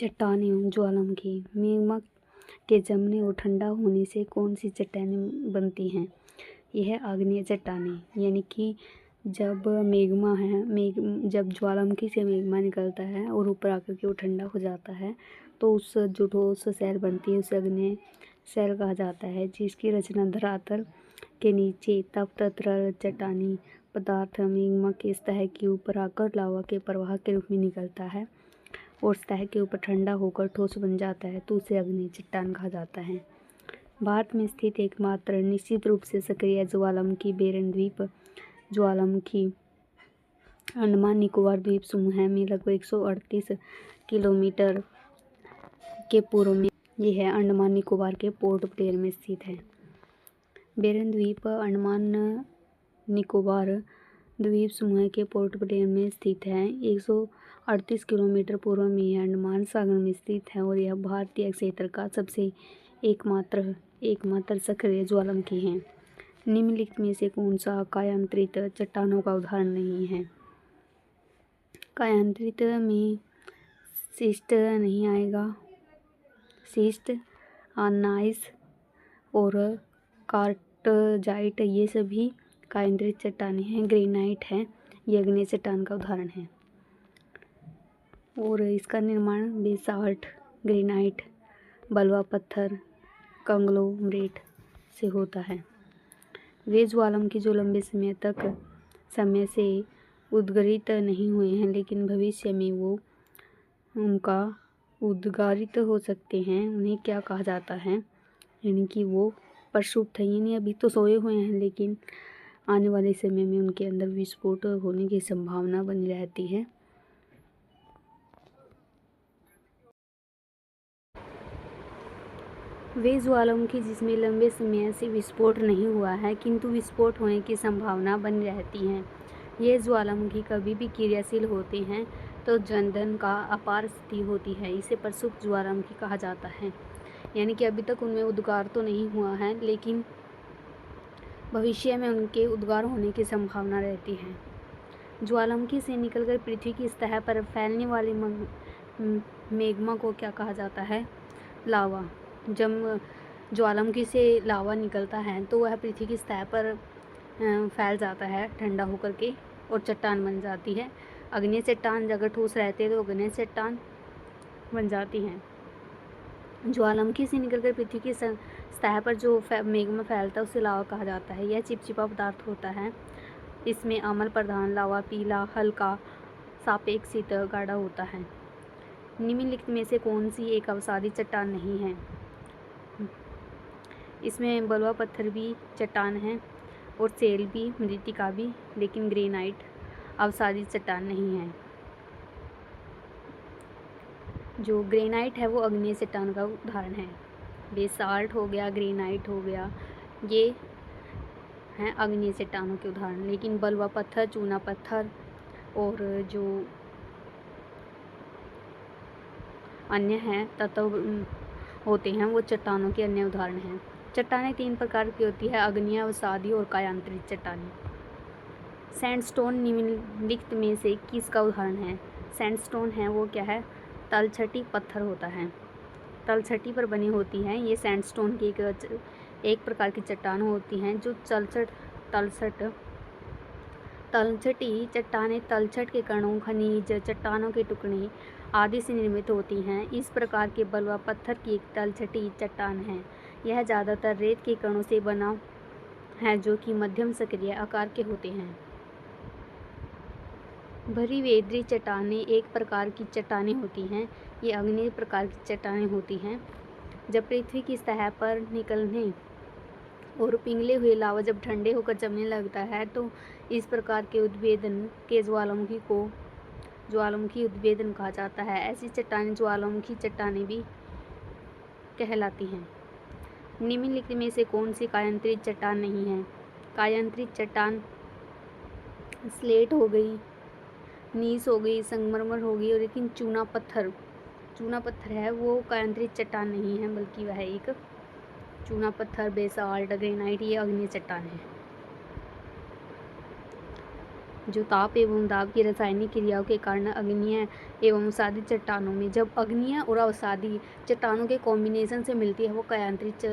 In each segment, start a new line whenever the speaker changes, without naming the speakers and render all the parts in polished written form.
चट्टान एवं ज्वालामुखी। मैग्मा के जमने और ठंडा होने से कौन सी चट्टानें बनती हैं? यह आग्नेय चट्टानें, यानी कि जब जब ज्वालामुखी से मैग्मा निकलता है और ऊपर आकर के वो ठंडा हो जाता है तो उस जो ठोस शैल बनती है उसे आग्नेय शैल कहा जाता है, जिसकी रचना धरातल के नीचे तप्त तरल चट्टानी पदार्थ मैग्मा के सतह के ऊपर आकर लावा के प्रवाह के रूप में निकलता है और सतह के ऊपर ठंडा होकर ठोस बन जाता है तो उसे आग्नेय चट्टान कहा जाता है। भारत में स्थित एकमात्र निश्चित रूप से सक्रिय ज्वालामुखी बेरन द्वीप ज्वालामुखी अंडमान निकोबार द्वीप समूह में लगभग 138 किलोमीटर के पूर्व में यह है। अंडमान निकोबार के पोर्ट ब्लेयर में स्थित है। बेरन द्वीप अंडमान निकोबार द्वीप समूह के पोर्ट ब्लेयर में स्थित है। 138 किलोमीटर पूर्व में यह अंडमान सागर में स्थित है और यह भारतीय क्षेत्र का सबसे एकमात्र सक्रिय ज्वालामुखी है। निम्नलिखित में से कौन सा कायांतरित चट्टानों का उदाहरण नहीं है? कायांतरित में शिस्ट नहीं आएगा। शिस्ट, नाइस और कार्टजाइट ये सभी कायांतरित चट्टानें हैं। ग्रेनाइट है, ये आग्नेय चट्टान का उदाहरण है और इसका निर्माण बेसाल्ट, ग्रेनाइट, बलुआ पत्थर, कंग्लोमरेट से होता है। वे ज्वालामुखी जो लंबे समय से उद्गारित नहीं हुए हैं लेकिन भविष्य में वो उनका उद्गारित हो सकते हैं, उन्हें क्या कहा जाता है? यानी कि वो प्रक्षुब्ध हैं, यानी अभी तो सोए हुए हैं लेकिन आने वाले समय में उनके अंदर विस्फोट होने की संभावना बनी रहती है। वे ज्वालामुखी जिसमें लंबे समय से विस्फोट नहीं हुआ है किंतु विस्फोट होने की संभावना बनी रहती है। ये ज्वालामुखी कभी भी क्रियाशील होते हैं तो जनधन का अपार स्थिति होती है। इसे प्रक्षुब्ध ज्वालामुखी कहा जाता है, यानी कि अभी तक उनमें उद्गार तो नहीं हुआ है लेकिन भविष्य में उनके उद्गार होने की संभावना रहती है। ज्वालामुखी से निकलकर पृथ्वी की सतह पर फैलने वाले मैग्मा को क्या कहा जाता है? लावा। जब ज्वालामुखी से लावा निकलता है तो वह पृथ्वी की सतह पर फैल जाता है ठंडा होकर के और चट्टान बन जाती है। आग्नेय चट्टान अगर ठोस रहते तो आग्नेय चट्टान बन जाती हैं। ज्वालामुखी से निकलकर पृथ्वी की सतह पर जो मैग्मा फैलता है उसे लावा कहा जाता है। यह चिपचिपा पदार्थ होता है। इसमें अम्ल प्रधान लावा पीला, हल्का, सापेक्षित गाढ़ा होता है। निम्नलिखित में से कौन सी एक अवसादी चट्टान नहीं है? इसमें बलुआ पत्थर भी चट्टान है और सेल भी, मृत्तिका भी, लेकिन ग्रेनाइट अवसादी चट्टान नहीं है। जो ग्रेनाइट है वो आग्नेय चट्टान का उदाहरण है। बेसाल्ट हो गया, ग्रेनाइट हो गया, ये हैं आग्नेय चट्टानों के उदाहरण। लेकिन बलुआ पत्थर, चूना पत्थर और जो अन्य हैं तत्व होते हैं वो चट्टानों के अन्य उदाहरण हैं। चट्टानें 3 प्रकार की होती है: आग्नेय, अवसादी और कायांतरित चट्टानें। सैंडस्टोन निम्नलिखित में से किसका उदाहरण है? सैंडस्टोन है वो क्या है? तलछटी पत्थर होता है, तलछटी पर बनी होती हैं। ये सैंडस्टोन की एक प्रकार की चट्टान होती हैं जो तलछटी चट्टानें तलछट के कणों, खनिज, चट्टानों के टुकड़े आदि से निर्मित होती हैं। इस प्रकार के बलुआ पत्थर की एक तलछटी चट्टान है। यह ज़्यादातर रेत के कणों से बना है जो कि मध्यम सक्रिय आकार के होते हैं। भूरिवेद्री चट्टानें एक प्रकार की चट्टानें होती हैं। ये आग्नेय प्रकार की चट्टानें होती हैं। जब पृथ्वी की सतह पर निकलने और पिघले हुए लावा जब ठंडे होकर जमने लगता है तो इस प्रकार के उद्भेदन के ज्वालामुखी उद्भेदन कहा जाता है। ऐसी चट्टानें ज्वालामुखी चट्टानें भी कहलाती हैं। निम्नलिखित में से कौन सी कायांतरित चट्टान नहीं है? कायांतरित चट्टान स्लेट हो गई, नीस हो गई, संगमरमर हो गई, और लेकिन चूना पत्थर है वो कायांतरित चट्टान नहीं है बल्कि वह एक चूना पत्थर, बेसाल्ट, ग्रेनाइट ये आग्नेय चट्टान है। जो ताप एवं दाब की रासायनिक क्रियाओं के कारण अग्नीय एवं अवसादी चट्टानों में, जब अग्नीय और अवसादी चट्टानों के कॉम्बिनेशन से मिलती है वो कयांतरित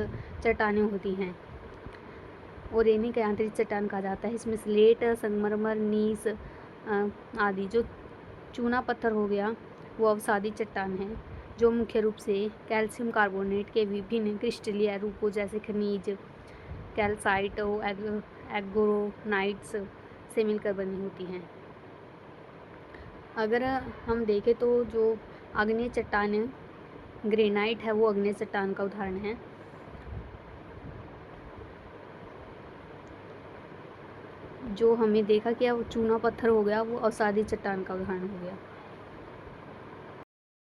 चट्टानें होती हैं और इन्हें कयांतरित चट्टान कहा जाता है। इसमें स्लेट, संगमरमर, नीस आदि। जो चूना पत्थर हो गया वो अवसादी चट्टान है, जो मुख्य रूप से कैल्शियम कार्बोनेट के विभिन्न क्रिस्टलीय रूपों जैसे खनिज कैल्साइट और एग्रोनाइट्स से मिलकर बनी होती हैं। अगर हम देखें तो जो आग्नेय चट्टान ग्रेनाइट है वो आग्नेय चट्टान का उदाहरण है। जो हमें देखा कि वो चूना पत्थर हो गया वो अवसादी चट्टान का उदाहरण हो गया।